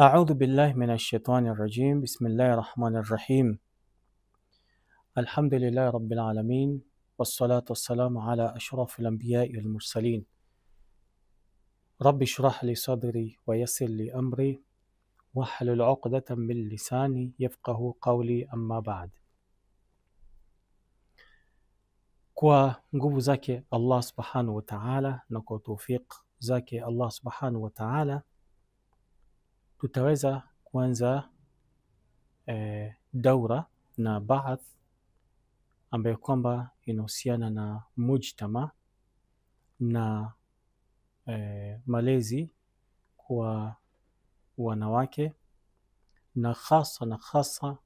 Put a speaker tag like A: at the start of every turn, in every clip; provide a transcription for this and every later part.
A: أعوذ بالله من الشيطان الرجيم. بسم الله الرحمن الرحيم. الحمد لله رب العالمين، والصلاة والسلام على أشرف الأنبياء والمرسلين. رب اشرح لي صدري ويسر لي أمري واحلل عقدة من لساني يفقه قولي. أما بعد. Kwa nguvu zake Allah subhanahu wa ta'ala na kwa tawfik zake Allah subhanahu wa ta'ala tutaweza kuanza daura na baath ambayo kwamba inahusiana na mujtama na malezi kwa wanawake, na hasa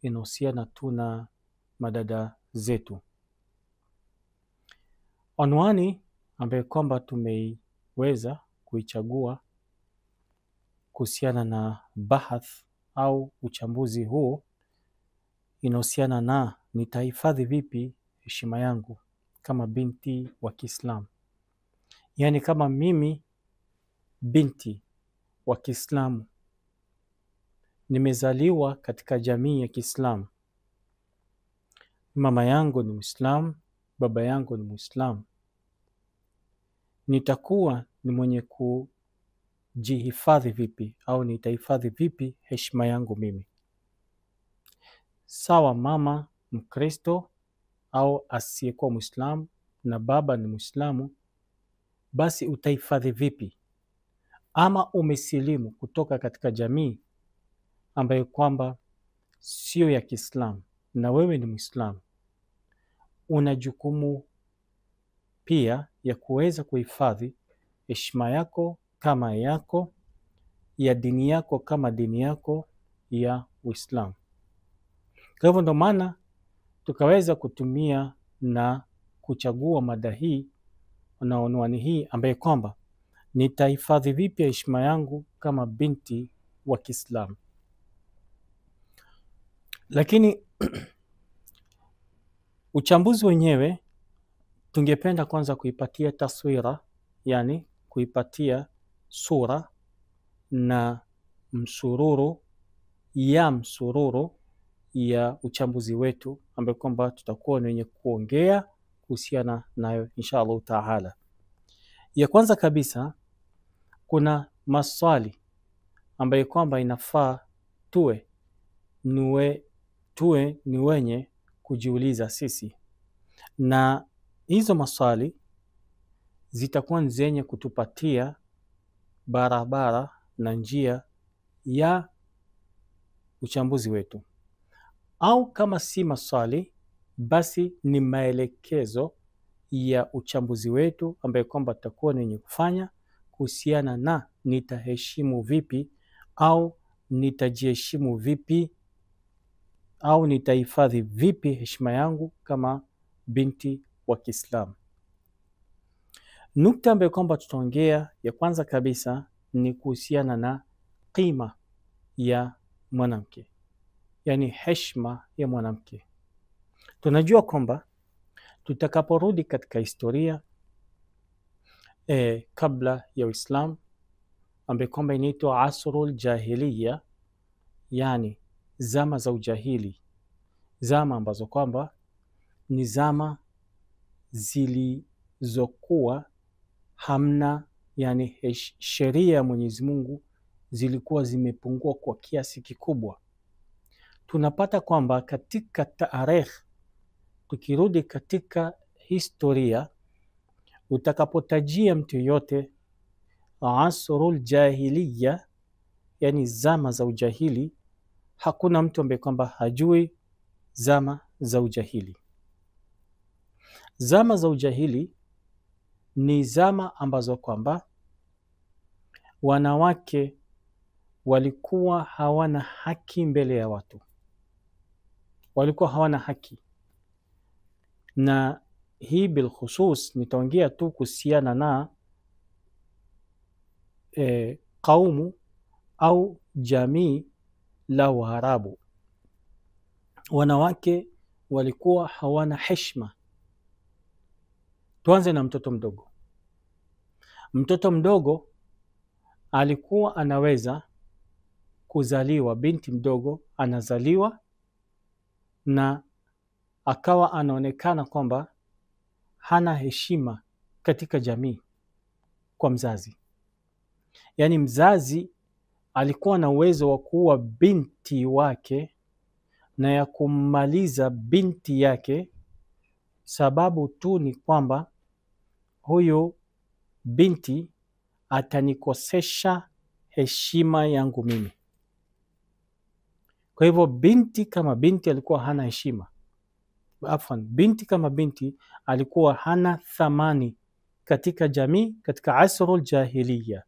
A: inahusiana tu na madada zetu. Anwani ambayo kwamba tumeiweza kuichagua kuhusiana na bahath au uchambuzi huo inahusiana na nitahifadhi vipi heshima yangu kama binti wa Kiislamu. Yaani kama mimi binti wa Kiislamu nimezaliwa katika jamii ya Kiislamu, mama yangu ni Muislamu, baba yangu ni Muislamu, nitakuwa ni mwenye kujihifadhi vipi au nitahifadhi vipi heshima yangu mimi? Sawa mama Mkristo au asiyekuwa Muislamu na baba ni Muislamu, basi utahifadhi vipi? Ama umesilimu kutoka katika jamii ambayo kwamba sio ya Kiislamu na wewe ni Muislamu, una jukumu pia ya kuweza kuhifadhi heshima yako kama yako, ya dini yako kama dini yako ya Uislamu. Kwa hivyo ndo maana tukaweza kutumia na kuchagua mada hii na unwani hii ambaye kwamba nitahifadhi vipi heshima yangu kama binti wa Kiislamu. Lakini uchambuzi wenyewe tungependa kwanza kuipatia taswira, yani kuipatia sura na msururu ya uchambuzi wetu ambayo kwamba tutakuwa ni wenye kuongea kuhusiana nayo insha Allah taala. Ya kwanza kabisa kuna maswali ambayo kwamba inafaa tuwe ni wenye kujiuliza sisi, na hizo maswali zitakuwa ni zenye kutupatia barabara na njia ya uchambuzi wetu, au kama si maswali basi ni maelekezo ya uchambuzi wetu ambayo kwamba tutakuwa ni wenye kufanya kuhusiana na nitaheshimu vipi au nitajiheshimu vipi au nitahifadhi vipi heshima yangu kama binti wa Kiislamu. Nukta ambayo kwamba tutaongea ya kwanza kabisa ni kuhusiana na qima ya mwanamke, yani heshima ya mwanamke. Tunajua kwamba tutakaporudi katika historia kabla ya Uislamu ambayo kwamba inaitwa asrul jahiliya, yani zama za ujahili, zama ambazo kwamba ni zama zilizokuwa hamna, yani sheria ya Mwenyezi Mungu zilikuwa zimepungua kwa kiasi kikubwa. Tunapata kwamba katika tarehe, tukirudi katika historia, utakapotajia mtu yote asrul jahiliya, yani zama za ujahili, hakuna mtu ambaye kwamba hajui zama za ujahili. Zama za ujahili ni zama ambazo kwamba wanawake walikuwa hawana haki mbele ya watu, walikuwa hawana haki. Na hii bilkhusus nitaongea tu kuhusiana na kaumu au jamii la Waarabu. Wanawake walikuwa hawana heshima. Tuanze na mtoto mdogo. Mtoto mdogo alikuwa anaweza kuzaliwa, binti mdogo anazaliwa na akawa anaonekana kwamba hana heshima katika jamii kwa mzazi. Yaani mzazi alikuwa na uwezo wa kuua binti wake na ya kummaliza binti yake, sababu tu ni kwamba huyo binti atanikosesha heshima yangu mimi. Kwa hivyo binti kama binti alikuwa hana heshima. Binti kama binti alikuwa hana thamani katika jamii, katika asrul jahiliya.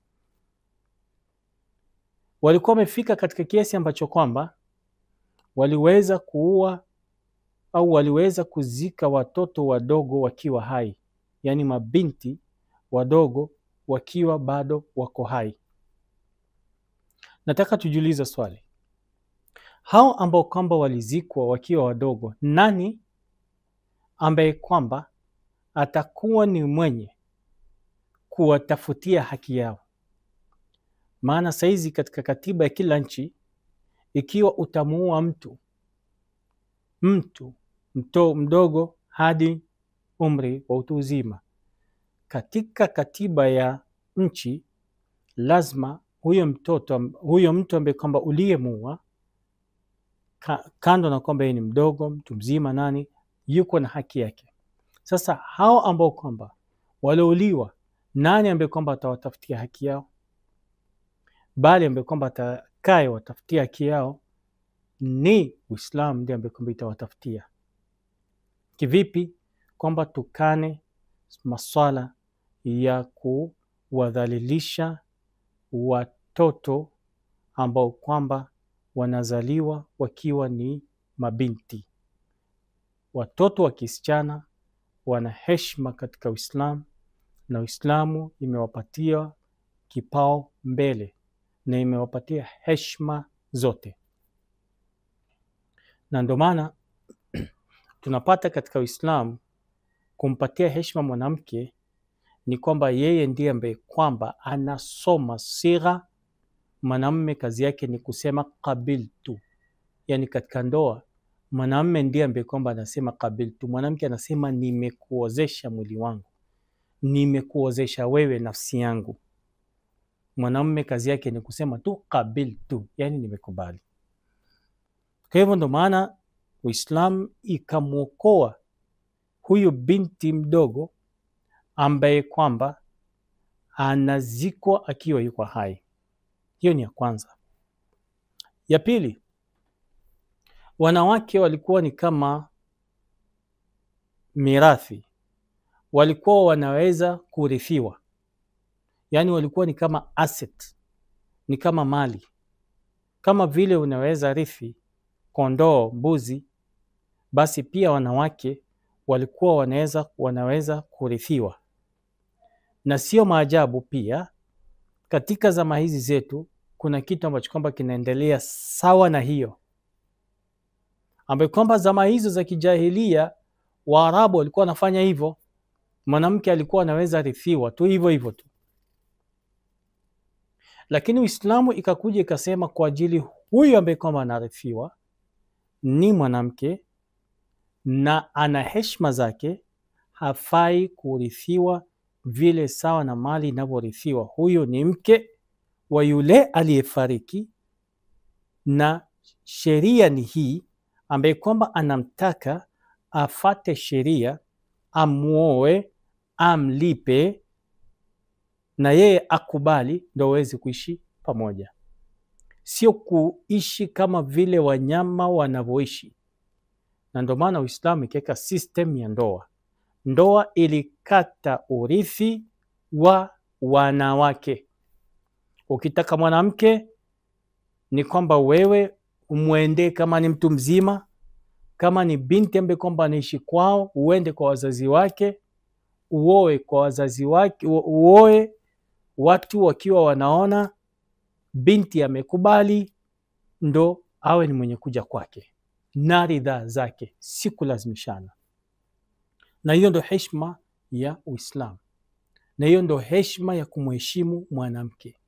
A: Walikuwa wamefika katika kiasi ambacho kwamba waliweza kuua au waliweza kuzika watoto wadogo wakiwa hai, yaani mabinti wadogo wakiwa bado wako hai. Nataka tujiulize swali, hao ambao kwamba walizikwa wakiwa wadogo, nani ambaye kwamba atakuwa ni mwenye kuwatafutia haki yao? Maana saizi katika katiba ya kila nchi, ikiwa utamuua mtu mdogo hadi umri wa utu uzima, katika katiba ya nchi lazima huyo mtu ambaye kwamba uliyemuua, kando na kwamba yeye ni mdogo, mtu mzima, nani yuko na haki yake. Sasa hao ambao kwamba waliouliwa, nani ambaye kwamba atawatafutia haki yao? Bali ambaye kwamba atakaye watafutia haki yao ni Uislamu, ndiye ambaye kwamba itawatafutia. Kivipi? Kwamba tukane maswala ya kuwadhalilisha watoto ambao kwamba wanazaliwa wakiwa ni mabinti. Watoto wa kisichana wana heshima katika Uislamu, na Uislamu imewapatia kipao mbele na imewapatia heshima zote. Na ndio maana tunapata katika Uislamu kumpatia heshima mwanamke ni kwamba yeye ndiye ambaye kwamba anasoma sigha. Mwanamume kazi yake ni kusema qabiltu, yani katika ndoa mwanamume ndiye ambaye kwamba anasema qabiltu, mwanamke anasema nimekuozesha mwili wangu, nimekuozesha wewe nafsi yangu. Mwanamume kazi yake ni kusema tu qabiltu, yani nimekubali. Kwa hivyo ndio maana Uislamu ikamwokoa huyu binti mdogo ambaye kwamba anazikwa akiwa yuko hai. Hiyo ni ya kwanza. Ya pili, wanawake walikuwa ni kama mirathi, walikuwa wanaweza kurithiwa, yaani walikuwa ni kama asset, ni kama mali. Kama vile unaweza rithi kondoo, mbuzi, basi pia wanawake walikuwa wanaweza kurithiwa. Na sio maajabu pia katika zama hizi zetu kuna kitu ambacho kwamba kinaendelea sawa na hiyo, ambapo kwamba zama hizo za kijahilia Waarabu walikuwa wanafanya hivyo. Mwanamke alikuwa anaweza rithiwa tu hivyo hivyo tu, lakini Uislamu ikakuja ikasema kwa ajili huyu ambaye kwamba anarithiwa ni mwanamke na ana heshima zake, hafai kurithiwa vile sawa na mali inavyorithiwa. Huyo ni mke wa yule aliyefariki, na sheria ni hii ambaye kwamba anamtaka afate sheria, amuoe, amlipe na yeye akubali, ndio waweze kuishi pamoja. Sio kuishi kama vile wanyama wanavyoishi. Na ndio maana Uislamu ikaweka system ya ndoa. Ndoa ilikata urithi wa wanawake. Ukitaka mwanamke ni kwamba wewe umwende kama ni mtu mzima, kama ni binti ambaye kwamba anaishi kwao, uende kwa wazazi wake, uoe kwa wazazi wake, uoe watu wakiwa wanaona binti amekubali, ndo awe ni mwenye kuja kwake na ridhaa zake, si kulazimishana. Na hiyo ndo heshima ya Uislamu, na hiyo ndo heshima ya kumheshimu mwanamke.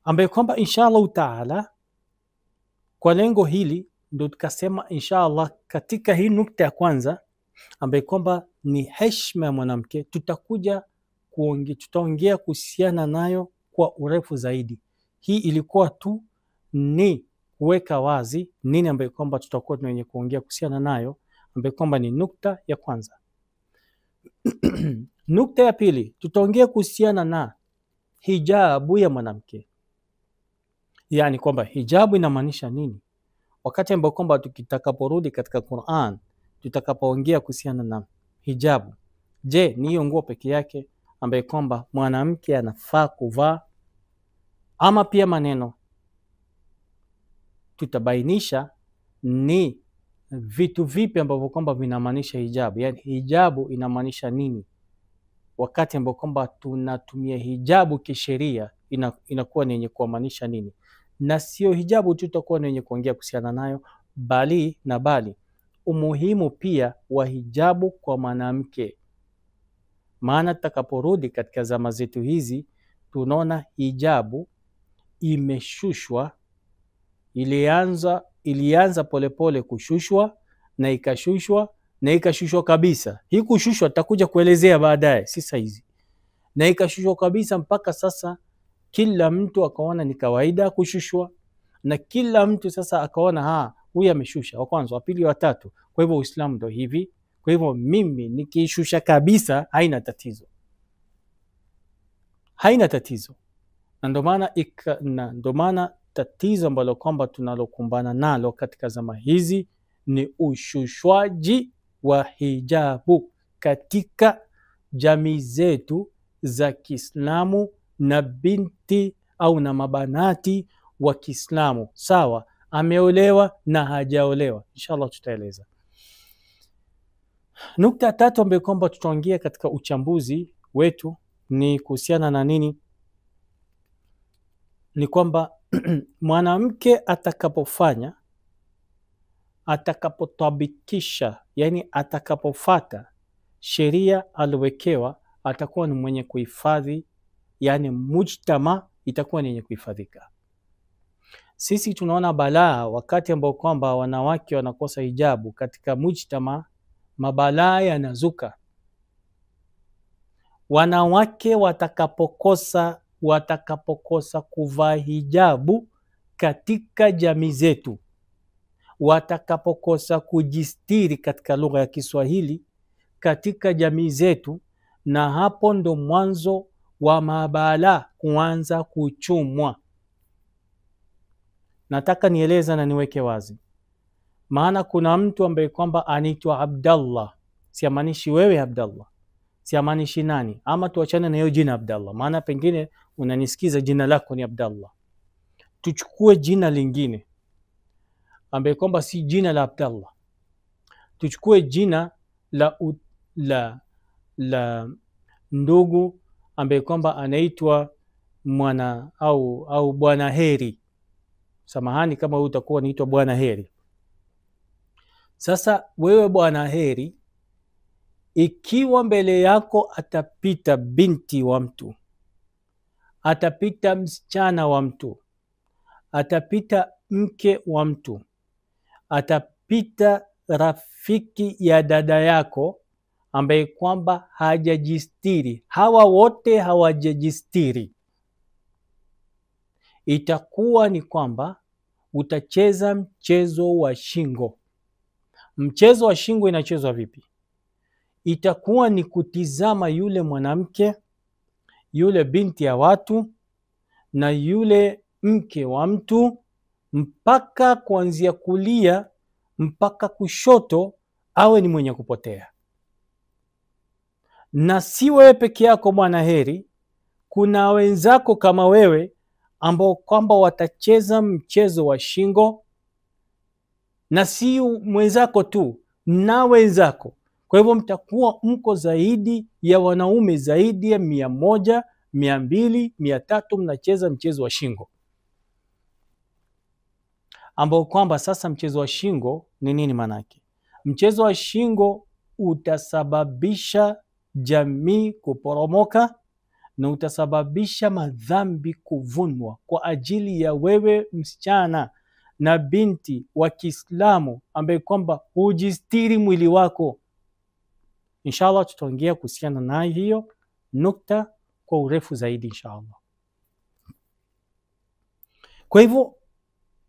A: ambaye kwamba inshallah taala kwa lengo hili ndio tukasema inshallah katika hii nukta ya kwanza ambaye kwamba ni heshima ya mwanamke, tutaongea kuhusiana nayo kwa urefu zaidi. Hii ilikuwa tu ni kuweka wazi nini ambaye kwamba tutakuwa tunyenye kuongea kuhusiana nayo, ambaye kwamba ni nukta ya kwanza. Nukta ya pili tutaongea kuhusiana na hijabu ya mwanamke, yani kwamba hijabu inamaanisha nini, wakati ambao kwamba tukitakaporudi katika Qur'an tutakapoongea kuhusiana na hijabu. Je, ni hiyo nguo peke yake ambaye kwamba mwanamke anafaa kuvaa, ama pia maneno tutabainisha ni vitu vipi ambavyo kwamba vinamaanisha hijabu, yani hijabu inamaanisha nini wakati ambao kwamba tunatumia hijabu kisheria, inakuwa ni yenye kuamaanisha nini, na sio hijabu tu tutakuwa ni yenye kuongea kuhusiana nayo, bali umuhimu pia wa hijabu kwa mwanamke. Maana tutakaporudi katika zama zetu hizi tunaona hijabu imeshushwa, ilianza polepole kushushwa na ikashushwa kabisa. Hii kushushwa tutakuja kuelezea baadaye, si saizi. Na ikashushwa kabisa mpaka sasa kila mtu akaona ni kawaida kushushwa, na kila mtu sasa akaona huyu ameshusha, wa kwanza, wa pili, wa tatu. Kwa hivyo Uislamu ndio hivi. Kwa hivyo mimi nikishusha kabisa haina tatizo. Na ndio maana tatizo ambalo kwamba tunalokumbana nalo katika zama hizi ni ushushwaji wa hijabu katika jamii zetu za Kiislamu, na binti au na mabanati wa Kiislamu, sawa ameolewa na hajaolewa. Inshallah tutaeleza. Nukta tatu ambayo kwamba tutaongea katika uchambuzi wetu ni kuhusiana na nini, ni kwamba mwanamke atakapotabikisha, yani atakapofata sheria aliowekewa, atakuwa ni mwenye kuhifadhi, yani mujtama itakuwa ni yenye kuhifadhika. Sisi tunaona balaa wakati ambao kwamba wanawake wanakosa hijabu katika mujtama, mabalaa yanazuka. Wanawake watakapokosa kuvaa hijabu katika jamii zetu, watakapokosa kujistiri katika lugha ya Kiswahili katika jamii zetu, na hapo ndo mwanzo wa mabalaa kuanza kuchumwa. Nataka nieleza na niweke wazi, maana kuna mtu ambaye kwamba anaitwa Abdallah. Siamaanishi wewe Abdallah, siamaanishi nani, ama tuachane na hiyo jina Abdallah, maana pengine unanisikiza jina lako ni Abdallah. Tuchukue jina lingine ambaye kwamba si jina la Abdallah. Tuchukue jina la ndugu ambaye kwamba anaitwa mwana au bwana Heri. Samahani kama wewe utakuwa unaitwa bwana Heri. Sasa wewe bwana Heri, ikiwa mbele yako atapita binti wa mtu, atapita msichana wa mtu, atapita mke wa mtu, atapita rafiki ya dada yako ambaye kwamba hajajistiri, hawa wote hawajajistiri, itakuwa ni kwamba utacheza mchezo wa shingo. Mchezo wa shingo inachezwa vipi? Itakuwa ni kutizama yule mwanamke, yule binti ya watu na yule mke wa mtu, mpaka kuanzia kulia mpaka kushoto awe ni mwenye kupotea. Na si wewe peke yako bwana Heri, kuna wenzako kama wewe ambao kwamba watacheza mchezo wa shingo, na si mwenzako tu, na wenzako. Kwa hivyo mtakuwa mko zaidi ya wanaume zaidi ya 100, 200, 300 mnacheza mchezo wa shingo, ambao kwamba sasa mchezo wa shingo ni nini manake? Mchezo wa shingo utasababisha jamii kuporomoka, na utasababisha madhambi kuvunwa kwa ajili ya wewe msichana na binti wa Kiislamu ambaye kwamba hujistiri mwili wako. Inshallah tutaongea kuhusiana na hiyo nukta kwa urefu zaidi inshallah. Kwa hivyo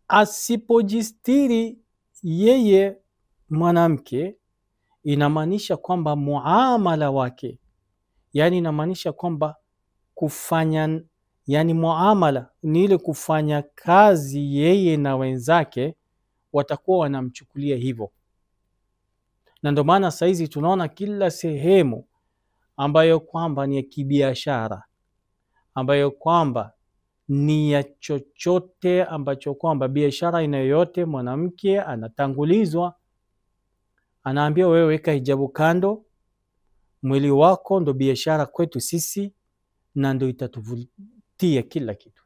A: asipojistiri yeye mwanamke, inamaanisha kwamba muamala wake, yani inamaanisha kwamba kufanya, yani muamala ni ile kufanya kazi yeye na wenzake watakuwa wanamchukulia hivyo. Na ndio maana saizi tunaona kila sehemu ambayo kwamba ni ya kibiashara, ambayo kwamba ni ya chochote ambacho kwamba biashara inayoyote, mwanamke anatangulizwa, anaambia wewe weka hijabu kando, mwili wako ndo biashara kwetu sisi na ndo itatuvutia kila kitu.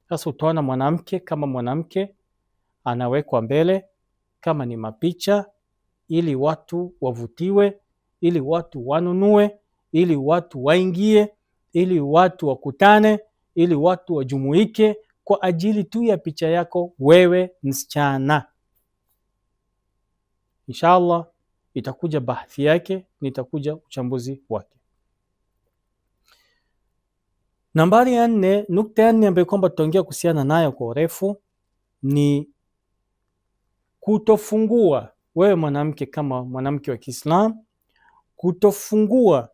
A: Sasa utaona mwanamke kama mwanamke anawekwa mbele kama ni mapicha, ili watu wavutiwe, ili watu wanunue, ili watu waingie, ili watu wakutane, ili watu wajumuike kwa ajili tu ya picha yako wewe msichana. Inshallah itakuja bahthi yake, nitakuja uchambuzi wake. Nambari ya 4, nukta ya 4 ambayo kwamba tutaongea kuhusiana nayo kwa urefu ni kutofungua, wewe mwanamke kama mwanamke wa Kiislamu, kutofungua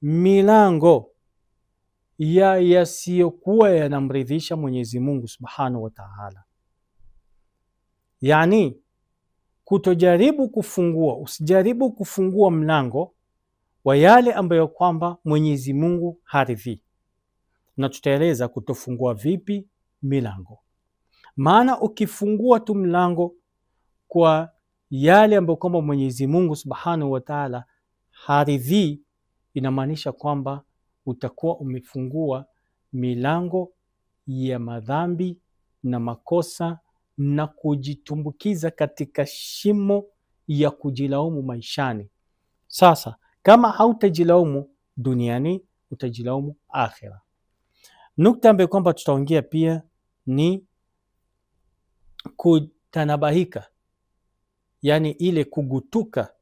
A: milango ya yasiyokuwa yanamridhisha Mwenyezi Mungu Subhanahu wa Ta'ala. Yani kutojaribu kufungua, usijaribu kufungua mlango wa yale ambayo kwamba Mwenyezi Mungu haridhi. Na tutaeleza kutofungua vipi milango. Maana ukifungua tu mlango kwa yale ambayo kwamba Mwenyezi Mungu Subhanahu wa Ta'ala haridhi, inamaanisha kwamba utakuwa umefungua milango ya madhambi na makosa na kujitumbukiza katika shimo ya kujilaumu maishani. Sasa kama hautajilaumu duniani, utajilaumu akhira. Nukta ambayo kwamba tutaongea pia ni kutanabahika, yani ile kugutuka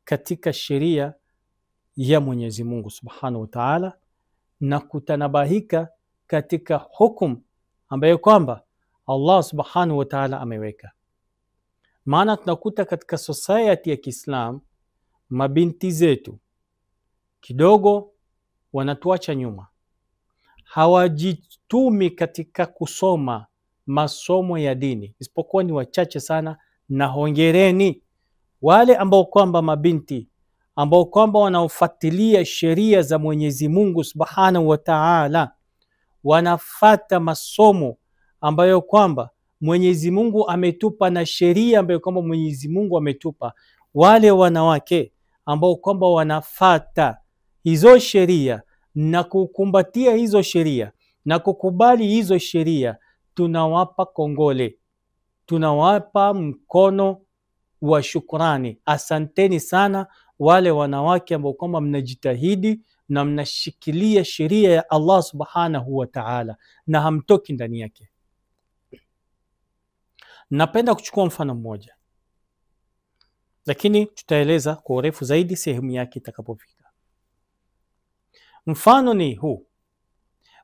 A: katika sheria ya Mwenyezi Mungu Subhanahu wa Ta'ala, na kutanabahika katika hukumu ambayo kwamba Allah Subhanahu wa Ta'ala ameweka. Maana tunakuta katika society ya Kiislam mabinti zetu kidogo wanatuacha nyuma, hawajitumi katika kusoma masomo ya dini, isipokuwa ni wachache sana. Na hongereni wale ambao kwamba mabinti ambao kwamba wanaofuatilia sheria za Mwenyezi Mungu Subhanahu wa Ta'ala, wanafata masomo ambayo kwamba Mwenyezi Mungu ametupa na sheria ambayo kwamba Mwenyezi Mungu ametupa. Wale wanawake ambao kwamba wanafata hizo sheria na kukumbatia hizo sheria na kukubali hizo sheria, tunawapa kongole, tunawapa mkono wa shukrani. Asanteni sana wale wanawake ambao kwamba mnajitahidi na mnashikilia sheria ya Allah Subhanahu wa Ta'ala na hamtoki ndani yake. Napenda kuchukua mfano mmoja, lakini tutaeleza kwa urefu zaidi sehemu yake itakapofika. Mfano ni huu.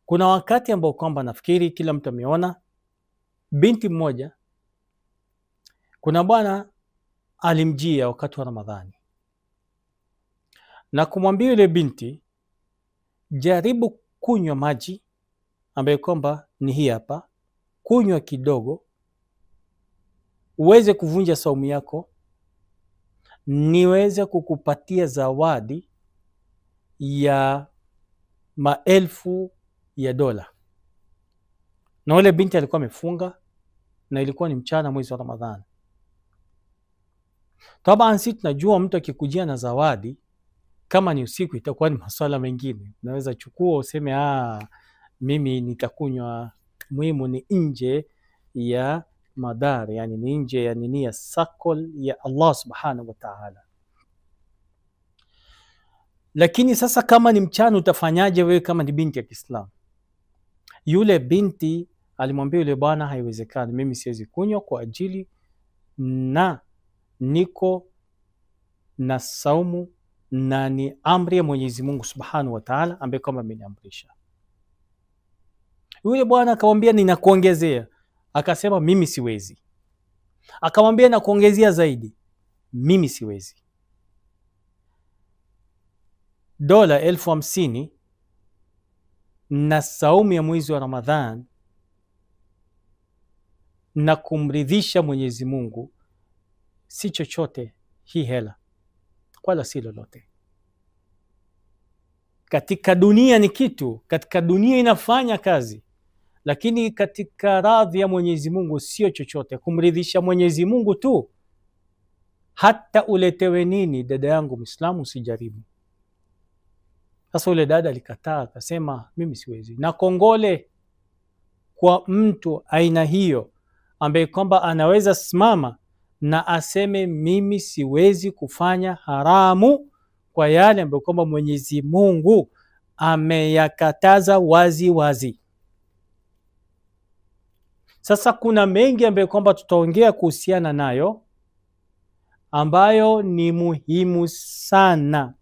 A: Kuna wakati ambao kwamba nafikiri kila mtu ameona binti mmoja, kuna bwana alimjia wakati wa Ramadhani na kumwambia yule binti, jaribu kunywa maji ambayo kwamba ni hii hapa, kunywa kidogo uweze kuvunja saumu yako, niweze kukupatia zawadi ya maelfu ya dola. Na yule binti alikuwa amefunga na ilikuwa ni mchana mwezi wa Ramadhani. Taban sisi tunajua mtu akikujia na zawadi kama ni usiku itakuwa ni masuala mengine. Unaweza chukua useme mimi nitakunywa, muhimu ni nje ya madhara, yani ni nje ya nini, ya circle ya Allah Subhanahu wa Ta'ala. Lakini sasa kama ni mchana utafanyaje wewe kama ni binti ya Kiislamu? Yule binti alimwambia yule bwana, haiwezekani, mimi siwezi kunywa kwa ajili na niko na saumu na ni amri ya Mwenyezi Mungu Subhanahu wa Ta'ala ambaye kama ameniamrisha. Yule bwana akamwambia ninakuongezea. Akasema mimi siwezi. Akamwambia nakuongezea zaidi. Mimi siwezi. Dola 50,000 na saumu ya mwezi wa Ramadhan na kumridhisha Mwenyezi Mungu si chochote hii hela, wala si lolote. Katika dunia ni kitu, katika dunia inafanya kazi, lakini katika radhi ya Mwenyezi Mungu sio chochote. Kumridhisha Mwenyezi Mungu tu, hata uletewe nini, dada yangu Muislamu, usijaribu. Sasa ule dada alikataa, akasema mimi siwezi. Na kongole kwa mtu aina hiyo ambaye kwamba anaweza simama na aseme mimi siwezi kufanya haramu kwa yale ambayo kwamba Mwenyezi Mungu ameyakataza wazi wazi. Sasa kuna mengi ambayo kwamba tutaongea kuhusiana nayo ambayo ni muhimu sana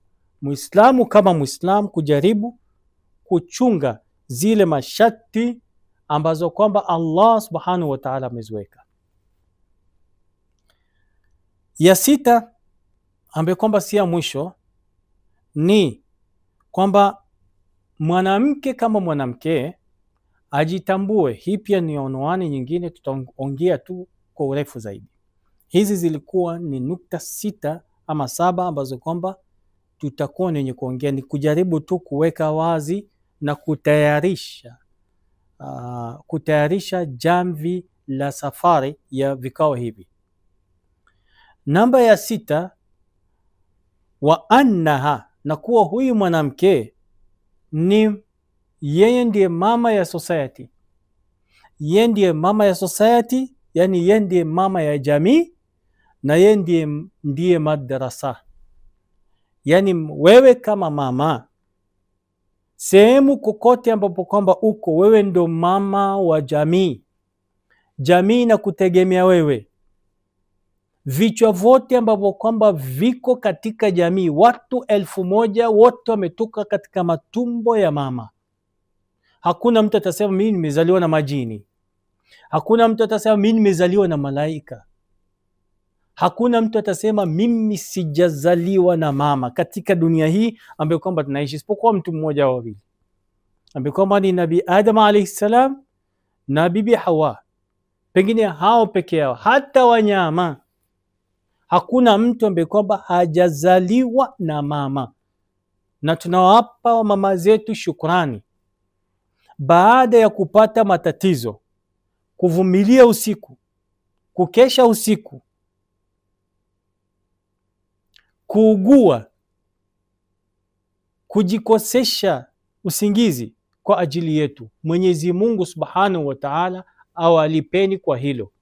A: Muislamu kama Muislamu kujaribu kuchunga zile masharti ambazo kwamba Allah Subhanahu wa Ta'ala ameziweka. Ya 6 ambayo kwamba si ya mwisho ni kwamba mwanamke kama mwanamke ajitambue. Hii pia ni onwani nyingine, tutaongea tu kwa urefu zaidi. Hizi zilikuwa ni nukta 6 ama 7 ambazo kwamba tutakuwa wenye kuongea, ni kujaribu tu kuweka wazi na kutayarisha jamvi la safari ya vikao hivi. Namba ya 6, wa annaha, na kuwa huyu mwanamke ni yeye ndiye mama ya society. Yeye ndiye mama ya society, yani yeye ndiye mama ya jamii, na yeye ndiye madrasa. Yani wewe kama mama, sehemu kokote ambapo kwamba uko, wewe ndo mama wa jamii. Jamii na kutegemea wewe. Vichwa vote ambapo kwamba viko katika jamii, watu 1,000 wote wametoka katika matumbo ya mama. Hakuna mtu atasema mimi nimezaliwa na majini. Hakuna mtu atasema mimi nimezaliwa na malaika. Hakuna mtu atasema mimi sijazaliwa na mama katika dunia hii ambayo kwamba tunaishi, isipokuwa mtu mmoja au wawili, ambaye kwamba ni Nabii Adam alayhi salam na Bibi Hawa. Pengine hao peke yao. Hata wanyama, hakuna mtu ambaye kwamba hajazaliwa na mama. Na tunawapa mama zetu shukrani. Baada ya kupata matatizo, kuvumilia usiku, kukesha usiku, kuugua, kujikosesha usingizi kwa ajili yetu, Mwenyezi Mungu Subhanahu wa Ta'ala awalipeni kwa hilo.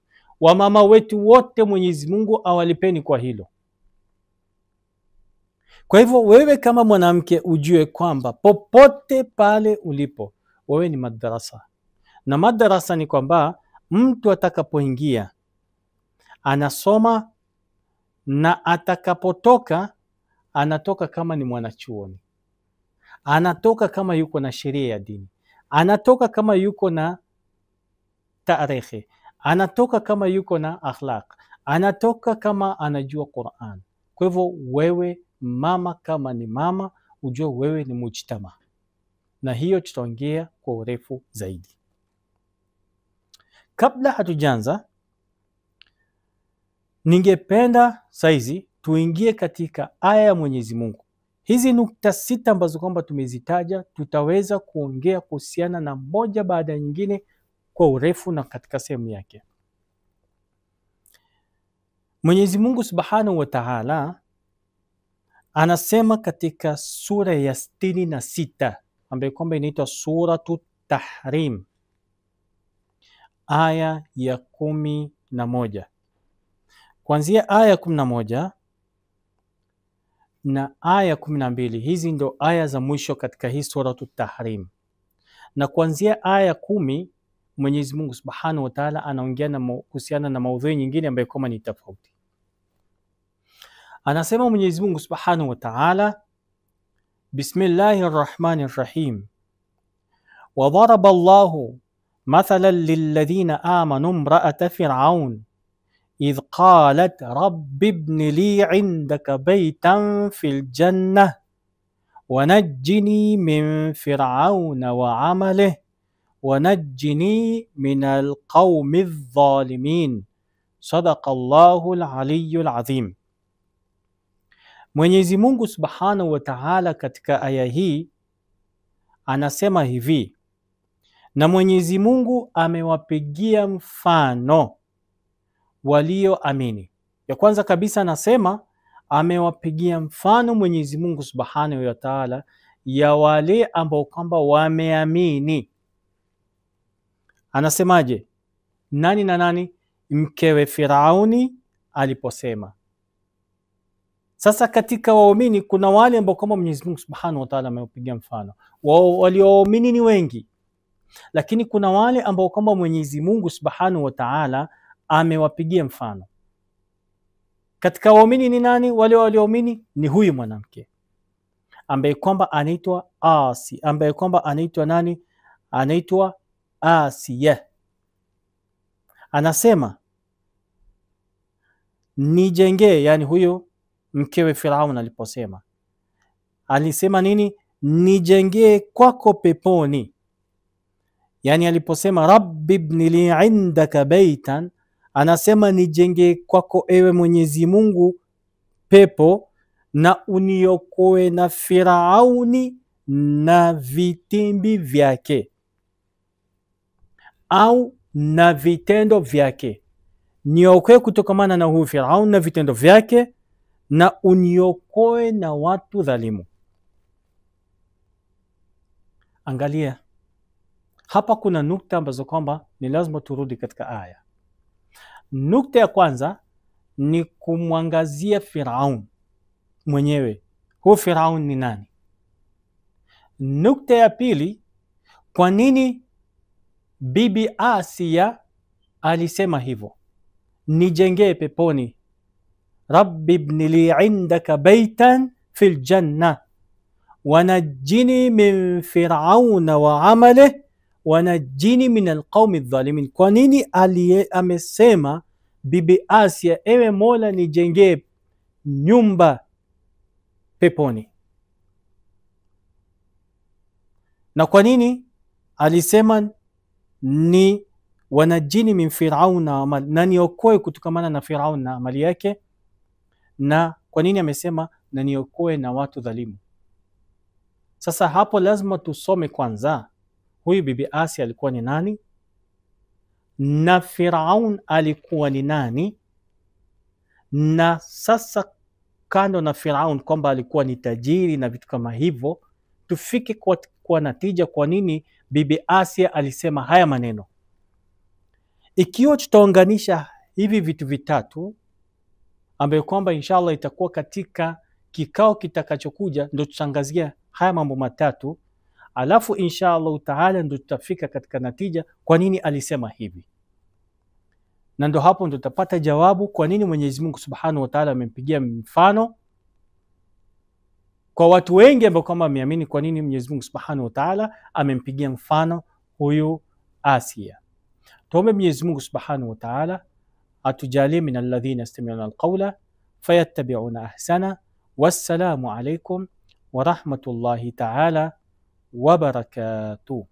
A: Wamama wetu wote Mwenyezi Mungu awalipeni kwa hilo. Kwa hivyo wewe kama mwanamke ujue kwamba popote pale ulipo, wewe ni madrasa. Na madrasa ni kwamba mtu atakapoingia anasoma, na atakapotoka anatoka kama ni mwanachuoni, anatoka kama yuko na sheria ya dini, anatoka kama yuko na tarehe, anatoka kama yuko na akhlaq, anatoka kama anajua Qur'an. Kwa hivyo wewe mama kama ni mama, ujue wewe ni mujtama, na hiyo tutaongea kwa urefu zaidi. Kabla hatujanza, ningependa saizi tuingie katika aya ya Mwenyezi Mungu. Hizi nukta 6 ambazo kwamba tumezitaja, tutaweza kuongea kuhusiana na moja baada ya nyingine kwa urefu na katika sehemu yake. Mwenyezi Mungu Subhanahu wa Ta'ala anasema katika sura ya 66 ambayo kwamba inaitwa Suratu Tahrim, aya ya 11. Kuanzia aya 11 na aya 12. Hizi ndo aya za mwisho katika hii suratu Tahrim, na kuanzia aya 10 Mwenyezi Mungu Subhanahu wa Ta'ala anaongea kuhusiana na maudhui nyingine ambayo kama ni tofauti. Anasema Mwenyezi Mungu Subhanahu wa Ta'ala, Bismillahir Rahmanir Rahim, wa daraba Allahu mathalan lilladhina amanu imra'ata fir'aun idh qalat rabbi ibni li 'indaka baytan fil jannah wa najjini min fir'auna wa 'amalihi wa najjini min alqawmi adh-dhalimin. Sadaqa Allahu al-aliyyul azim. Mwenyezi Mungu Subhanahu wa Ta'ala katika aya hii anasema hivi, na Mwenyezi Mungu amewapigia mfano walioamini. Ya kwanza kabisa anasema amewapigia mfano Mwenyezi Mungu Subhanahu wa Ta'ala ya wale ambao kwamba wameamini. Anasemaje? Nani na nani? Mkewe Firauni aliposema. Sasa katika waumini kuna wale ambao kama Mwenyezi Mungu Subhanahu wa Ta'ala amewapigia mfano. Walioamini ni wengi, lakini kuna wale ambao kama Mwenyezi Mungu Subhanahu wa Ta'ala amewapigia mfano. Katika waumini ni nani? Wale walioamini ni huyu mwanamke ambaye kwamba anaitwa Asi, ambaye kwamba anaitwa nani? Anaitwa Asiya. Anasema nijengee, yani huyo mkewe Firaun aliposema, alisema nini? Nijengee kwako peponi. Yani aliposema rabbi ibni li 'indaka baytan, anasema nijengee kwako ewe Mwenyezi Mungu pepo, na uniokoe na Firauni na vitimbi vyake au na vitendo vyake. Niokoe kutokamana na huyu Firaun na vitendo vyake, na uniokoe na watu dhalimu. Angalia hapa, kuna nukta ambazo kwamba ni lazima turudi katika aya. Nukta ya kwanza ni kumwangazia Firaun mwenyewe. Huyu Firaun ni nani? Nukta ya pili, kwa nini Bibi Asiya alisema hivyo, nijengee peponi, rabbi ibni li 'indaka baytan fil janna wa najjini min fir'auna wa 'amalihi wa najjini min alqawmi adh-dhalimin. Kwa nini amesema Bibi Asiya, ewe Mola nijengee nyumba peponi? Na kwa nini alisema ni wanajini min Firauna, na niokoe kutokamana na Firaun na amali yake? Na kwa nini amesema na niokoe na watu dhalimu? Sasa hapo lazima tusome kwanza huyu Bibi Asiya alikuwa ni nani, na Firaun alikuwa ni nani, na sasa kando na Firaun kwamba alikuwa ni tajiri na vitu kama hivyo, tufike kwa natija kwa nini Bibi Asiya alisema haya maneno. Ikiwa tutaunganisha hivi vitu vitatu ambayo kwamba inshallah itakuwa katika kikao kitakachokuja, ndo tutangazia haya mambo matatu, alafu inshallah taala ndo tutafika katika natija kwa nini alisema hivi, na ndo hapo ndo tutapata jawabu kwa nini Mwenyezi Mungu Subhanahu wa Ta'ala amempigia mfano kwa watu wengi ambao kama wameamini. Kwa nini Mwenyezi Mungu Subhanahu wa Ta'ala amempigia mfano huyu Asiya? Tuombe Mwenyezi Mungu Subhanahu wa Ta'ala atujalie min alladhina yastami'una alqawla fayattabi'una ahsana. Wassalamu alaykum wa rahmatullahi ta'ala wa barakatuh.